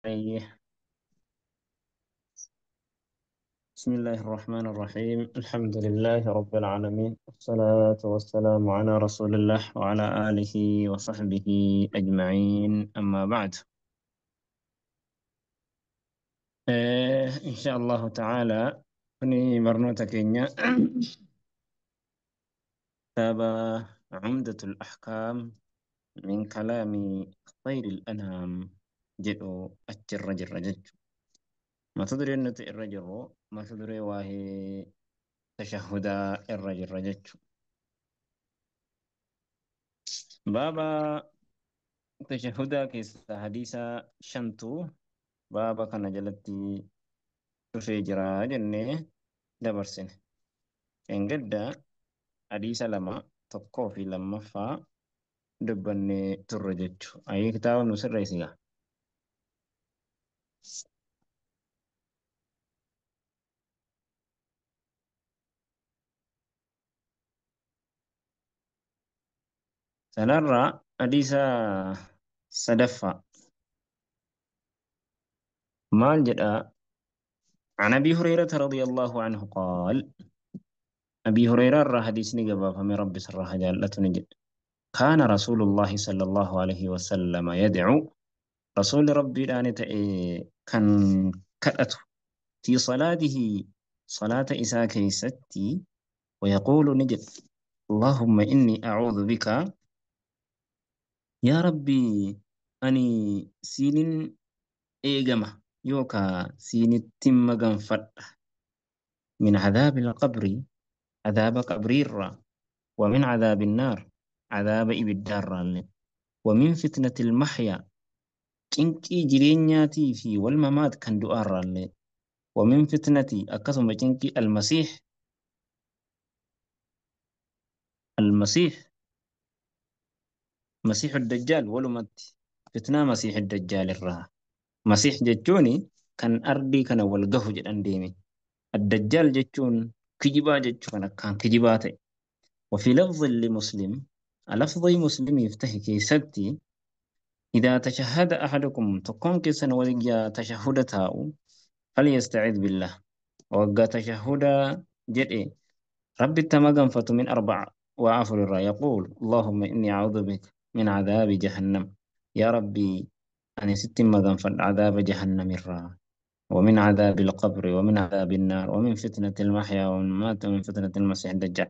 أيه. بسم الله الرحمن الرحيم الحمد لله رب العالمين والصلاة والسلام على رسول الله وعلى آله وصحبه أجمعين أما بعد. إن شاء الله تعالى كني مرنوتك كينيا كتاب عمدة الأحكام من كلام خير الأنام جئوا الرجل ما تدري أن الرجل ما تدري واهي تشهد الرجل بابا تشهدا كيس حديثا شنتو بابا كان جلتي تفجرا جنة دبرسن إن قد حديث لما تقو في لما فا دبني ترجتشو أي كتاب نسر رئيسيها سنرى حديث سدفا مال جدا عن أبي هريرة رضي الله عنه قال أبي هريرة را حديث نقبا فمن ربي سرها جالة نجد كان رسول الله صلى الله عليه وسلم يدعو رسول ربي دانت كان كأته في صلاته صلاة إساء كيستي ويقول نجد اللهم إني أعوذ بك يا ربي أني سين إيجمة يوكا سين التم فد من عذاب القبر عذاب قبرير ومن عذاب النار عذاب إبدار ومن فتنة المحيا كنكي جرينياتي في والممات كان دؤار ومن فتنة أكثم كنكي المسيح مسيح الدجال ولمت فتنة مسيح الدجال الرها مسيح جتوني كان أردي كان والقه جدًا ديمي الدجال جتون كجبا جتون كان كجباتي وفي لفظ لمسلم لفظ مسلم يفتح كي ستي إذا تشهد أحدكم تكون كسن ولقيا تشهد تاو فليستعذ بالله وقا تشهد جدئ رب التمغن فتو من أربع وعفر الرا يقول اللهم إني أعوذ بك من عذاب جهنم يا ربي أنا ست مغن فد عذاب جهنم الرا ومن عذاب القبر ومن عذاب النار ومن فتنة المحيا والممات ومن فتنة المسيح الدجال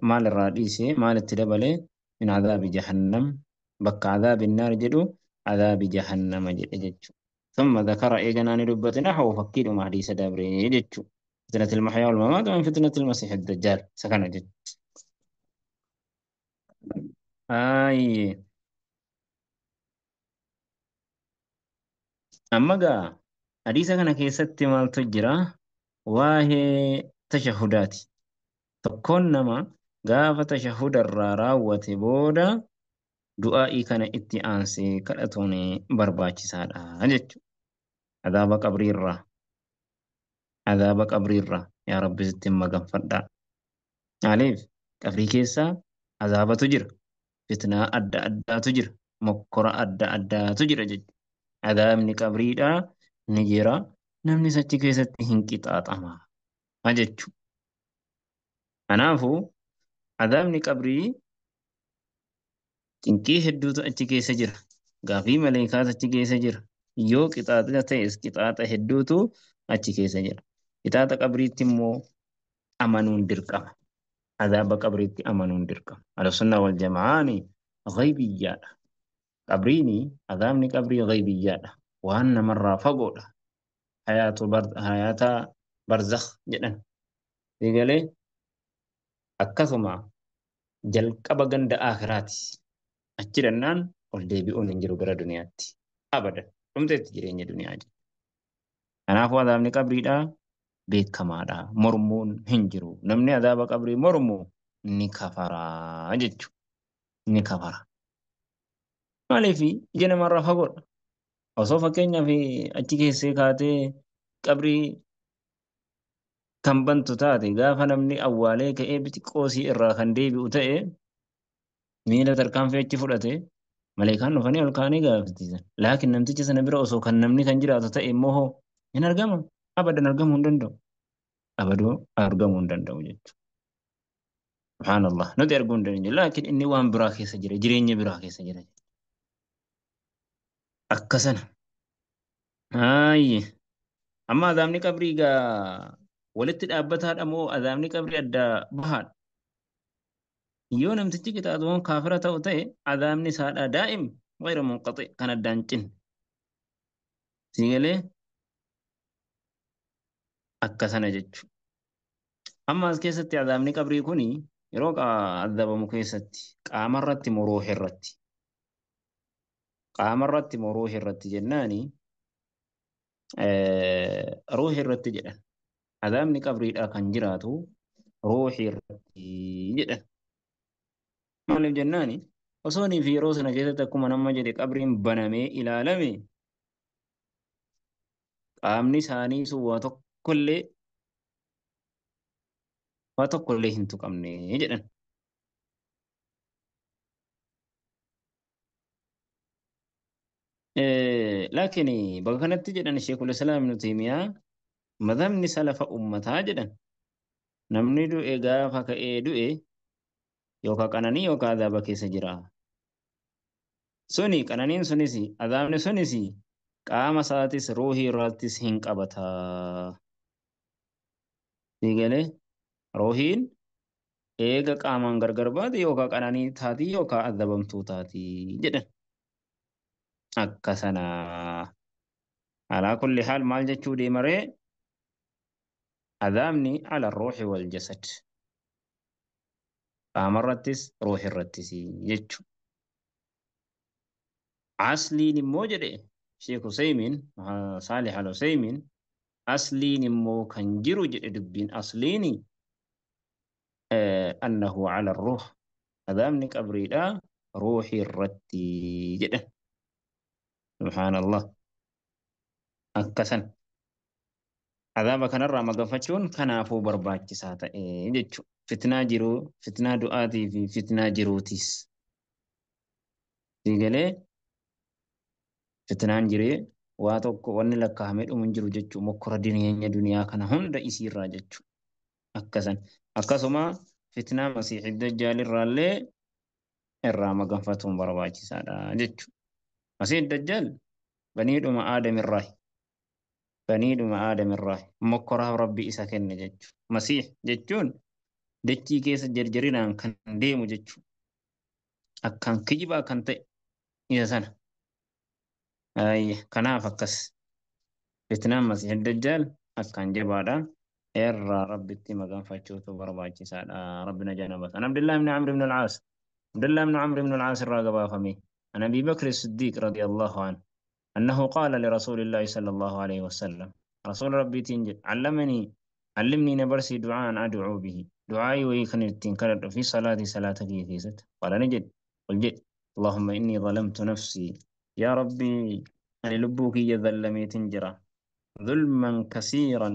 مال الرئيسي مال التدبلي من عذاب جهنم بك عذاب النار جدو عذاب جهنم جدو ثم ذكر إيجانان ربة نحو فكير مع حديث دابري جدو فتنة المحيا والممات ومن فتنة المسيح الدجال سكن جد آي أما جا حديث كان كيست مال تجرا واه تشهداتي تكون نما غاف تشهد الراوة بودا دعائي كان اتئانسي كالأتوني برباچي سادا جد عذاب قبري الرا عذاب قبري الرا يا رب ستم مغفردا عليف قبري كيسا عذاب تجر فتنة أدى تجر مكرة أدى تجر جد عذابني قبريدha ni jira namni sachi keessatti hin qixaaxama jechu kanaafu عذابني qabrii cinqii hedduutu achi keessa jira gaafii maleekaas achi keessa jira yoo qixaaxa ta'es qixaaxa hedduutu achi keessa jira qixaaxa qabriitti immoo amanuun dirqama عذاب qabriitti amanuun dirqama al-sunnah wal jamaa'ani ghaybiyyaadha qabriini عذابني qabrii ghaybiyyaadha waan namarraa fagoodha hayata barzakh jedhan eegalee akkasuma jalqaba ganda akhiraati achi dhannaan ol deebi'uun hin jiru gara duniyaatti abadan dhumteetti jireenya duniyaa jedha kanaafuu adaabni qabriidha beekamaadha mormuun hin jiru namni adaaba qabrii mormu ni kafaraa jechuudha ni kafara maaliif ija namarraa fagoodha osoo fakkeenyaaf achi keessee kaatee qabrii kan bantu taate gaafa namni awwaalee ka'ee bixiqqoosii irraa kan deebi'u ta'e miila tarkaanfii achi fudhate Maleekaan dhufanii ol kaanii gaafatiisan. Laakiin namticha sana bira osoo kan namni kan jiraatu ta'e immoo hoo hin argama. Abadan argamuu hin danda'u. Abaduu argamuu hin danda'u jechuudha. Subhaanallah. Nuti arguu hin dandeenyu. Laakiin inni waan biraa keessa jira. Jireenya biraa keessa jira. Akka sana. Haayye. Amma azaabni qabrii gaa walitti dhaabbataadha moo azaabni qabrii adda bahaadha? Yoo namtichi qixaaxumaan kaafira ta'u ta'e azaabni isaadha daa'im غير منقطع kan addaan cinne. Si galee akka sana jechuudha. Amma as keessatti azaabni qabrii kuni yeroo azabamu keessatti qaamarratti moo ruuhi irratti? Qaamarratti moo ruuhi irratti jennaani ruuhi irratti jedhan. Azaabni qabriidha kan jiraatu ruuhi irratti jedhan. Maaliif jennaani osoonii fi yeroo sana keessatti akkuma nama jedhe qabriin banamee ilaalame qaamni isaanii sun waa tokkollee hin tuqamne jedhan. Laakiin bakka kanatti jedhan Sheekul Islaam Ibnu Taymiyaa madhabni salafa ummataa jedhan namni du'e gaafa ka'ee du'e yookaan qananii yookaan azaaba keessa jira. Suni qananiin sunis azaabni sunis qaama isaatis ruuhii irrattis hin qabata. Diigalee ruuhiin eega qaamaan gargar baate yookaan qananii taati yookaan azabamtuu taati jedhan. Akka sana alaa kulli haal maal jechuu deemaree azaabni ala ruuhi wal jasad qaama irrattis ruuhi irrattis jechuudha. Asliin immoo jedhe Sheek Huseymiin Saalih Al-Huseymiin asliin immoo kan jiru jedhe dubbiin asliini annahu ala ruuh azaabni qabriidha ruuhi irratti jedhan. Subhaanallah. Akkasan azaaba kanarraa magafachuun kanaafuu barbaachisaa ta'e jechuudha. Fitnaa jiruu, fitnaa du'aatii fi fitnaa jiruutis. Diigalee fitnaan jiree waa tokko wanni lakkaa'amee dhumu hin jiru jechuudha. Mokkora duniyaa kana hunda isiirraa jechuudha. Akkasan akkasuma fitnaa masiixi dajjaalirraallee irraa magafatuun barbaachisaadha jechuudha. Masiixi dajjaal baniidhuma aadamirraa baniidhuma aadamirraa mokkoraaf rabbi isa kenne jechuudha. Masiix jechuun dachii keessa jarjarinaan kan deemu jechuudha. Akkaan kijibaa kan ta'e isa sana. Kanaaf akkas fitnaan masiix dajjaal akkaan jabaadha. Irraa rabbitti maganfachuutu barbaachisaadha. Rabbina janabata. An Abdullah ibn Amr ibn al-Aas. Abdullah ibn Amr ibn al-Aas irraa gabaafame. An Abi Bakr as-Siddiq radiyallahu anhu. أنه قال لرسول الله صلى الله عليه وسلم رسول ربي تنجد علمني نبرسي دعاء أدعو به دعائي ويكن التنكر في صلاتي في ست قال نجد قل جد اللهم إني ظلمت نفسي يا ربي أن لبوك يذلمي تنجرا ظلما كثيرا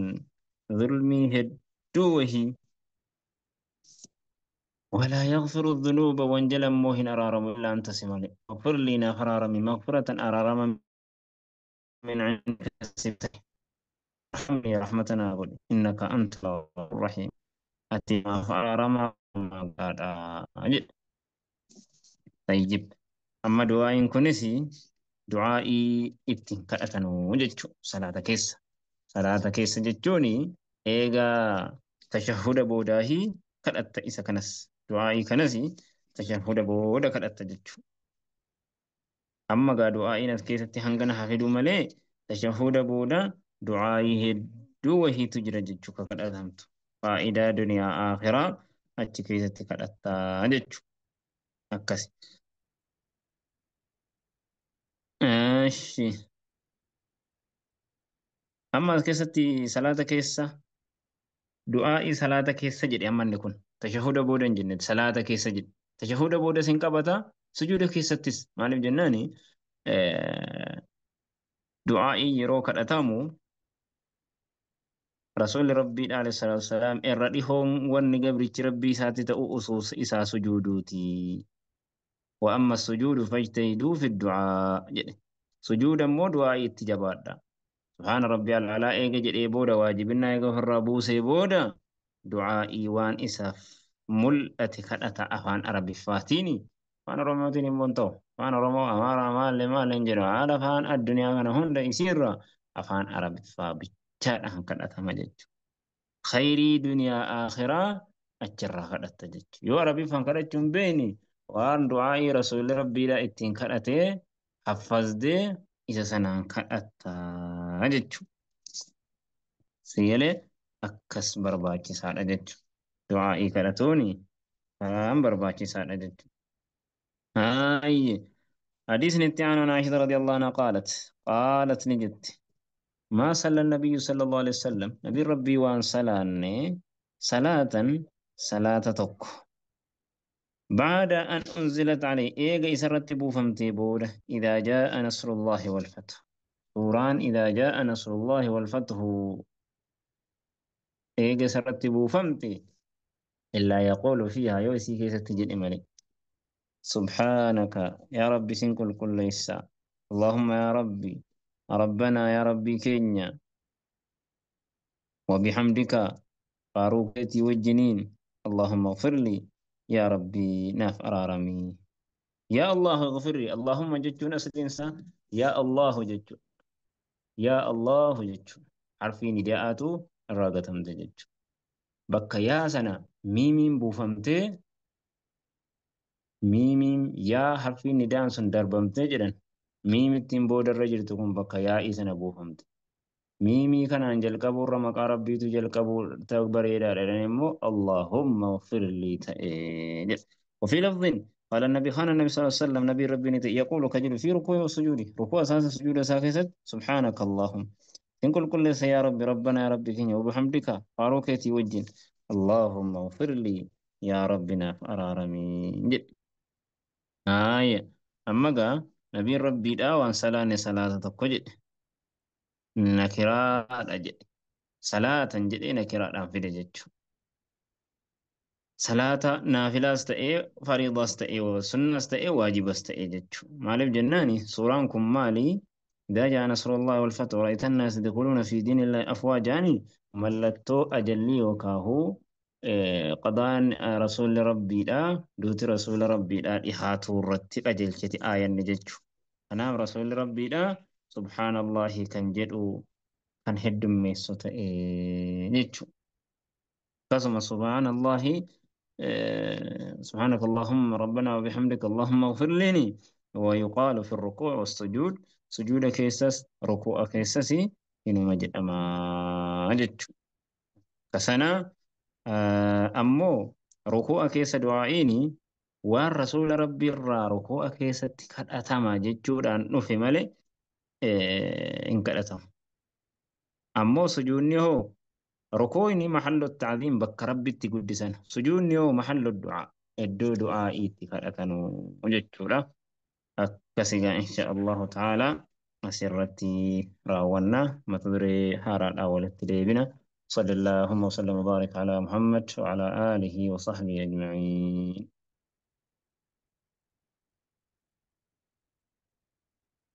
ظلمي هدوه ولا يغفر الذنوب وانجلا موهن أرارم إلا أنت سمالي اغفر لي نفرارم مغفرة أرارم من عندك سبتك رحمني رحمتنا أقول إنك أنت الرحيم أتي ما فرما ما قاد أجل طيب أما دعاء كنسي دعائي إبتين كأتنو جتشو صلاة كيس جتشوني إيغا تشهد بوداهي كأت إسا كنس دعائي كنسي تشهد بودا كأت جتشو amma gaa du'aa'iin as keessatti hangana hafiduu malee tashahuda booda du'aa'ii hedduu wahiitu jira jechuu ka kadhatamtu faayidaa duniyaa akhiraa achi keessatti kadhattaa jechuu akkasi. Amma as keessatti salaata keessa du'aa'ii salaata keessa jedhe amma inni kun tashahuda booda hin jenne salaata keessa jedhe tashahuda booda sin qabata sujuuda keessattis maaliif jennaani du'aa'ii yeroo kadhatamu rasuulli rabbii alayhi salaatu wasalaam irra dhihoon wanni gabrichi rabbii isaatti ta'u osoo isaa sujuuduuti. وأما السجود فاجتهدوا في الدعاء جده. سجودا مو دعاء اتجابادا. سبحان ربي العلاء إيجا جدي بودا واجبنا إيجا في الرابوسي بودا دعائي وان إساف ملأتي كدأتا أفان عربي فاتيني فانا رموتيني مونتو فانا رمو أمارا مال لما لنجرو على فان الدنيا كان هند يسير أفان عربي فابتشاد أهان كدأتا مجج خيري دنيا آخرة أجرى كدأتا جج يو عربي فان كدأتشم بيني وان دعائي رسول ربي لا اتين كدأتي حفظ دي إذا سنان كدأتا جج Siyyalee akkas barbaachisaadha jechuudha. Du'aa'ii kadhatuuni kan barbaachisaadha jechuudha. Haayye. حديث نتي عن عائشة رضي الله عنها قالت نجت ما صلى النبي صلى الله عليه وسلم نبي ربي وان صلاني صلاة صلاة تك بعد أن أنزلت عليه إيجا يسرتبوا فمتي بوده إذا جاء نصر الله والفتح سوران إذا جاء نصر الله والفتح إيجا سرتبوا فمتي إلا يقول فيها يوسي كيسة تجد إمالي سبحانك يا ربي سنكل كل إساء اللهم يا ربي ربنا يا ربي كينيا وبحمدك فاروقتي والجنين اللهم اغفر لي يا ربي ناف أرارمي يا الله اغفر لي اللهم جتشو نسل إنسان يا الله جتشو يا الله جتشو حرفي نداءاتو الراقة جتشو بك يا سنة ميمين بوفمتي miimiin yaa harfiin nidaan sun darbamtee jedhan miimittiin boodarra jirtu kun bakka yaa'ii sana buufamte. Miimii kanaan jalqabuurra maqaa rabbiitu jalqabuu ta'u bareedaadha. Jedhan immoo Allahumma firlii ta'ee jedha. وفي لفظ قال النبي خان النبي صلى الله عليه وسلم نبي ربي يقول كجل في ركوع وسجود ركوع أساس سجود ساكسة سبحانك اللهم إن كل يا ربي ربنا يا ربي كني وبحمدك فاروكيتي وجين اللهم اغفر لي يا ربنا فأرارمي amma gaa nabiin rabbiidhaa waan salaanne salaata tokko jedhe nakiraadha jedhe salaatan jedhee nakiraadhaan fide jechuudha. Salaata naafilaas ta'ee fariidaas ta'ee sunnas ta'ee waajibas ta'ee jechuudha. Maaliif jennaani suuraan kun maali? إذا جاء نصر الله والفتح ورأيت الناس يدخلون في دين الله أفواجا ملتو أجلي وكاهو قضاء رسول ربي لا دوت رسول ربي لا إحاطو رتي أجلتي آية نجتشو أنا رسول ربي لا سبحان الله كان جدو كان هد ميسوت نجتشو قسم سبحان الله سبحانك اللهم ربنا وبحمدك اللهم اغفر لي ويقال في الركوع والسجود سجود كيسس ركوع كيسسي إنه مجد أما جتشو كسنا ammoo ruku'a keessa du'aa'iini waan rasuula rabbii irraa ruku'a keessatti kadhatama jechuudhaan dhufe malee hin kadhatamu. Ammoo sujuudni hoo ruku'ni mahallu ta'ziim bakka rabbitti guddisan sujuudni hoo mahallu du'aa iddoo du'aa'iitti kadhatanu jechuudha. Akkasigaa insha Allahu ta'ala asirratti raawwanna mata duree haaraadhaan walitti deebina. صلى اللهم وسلم وبارك على محمد وعلى آله وصحبه أجمعين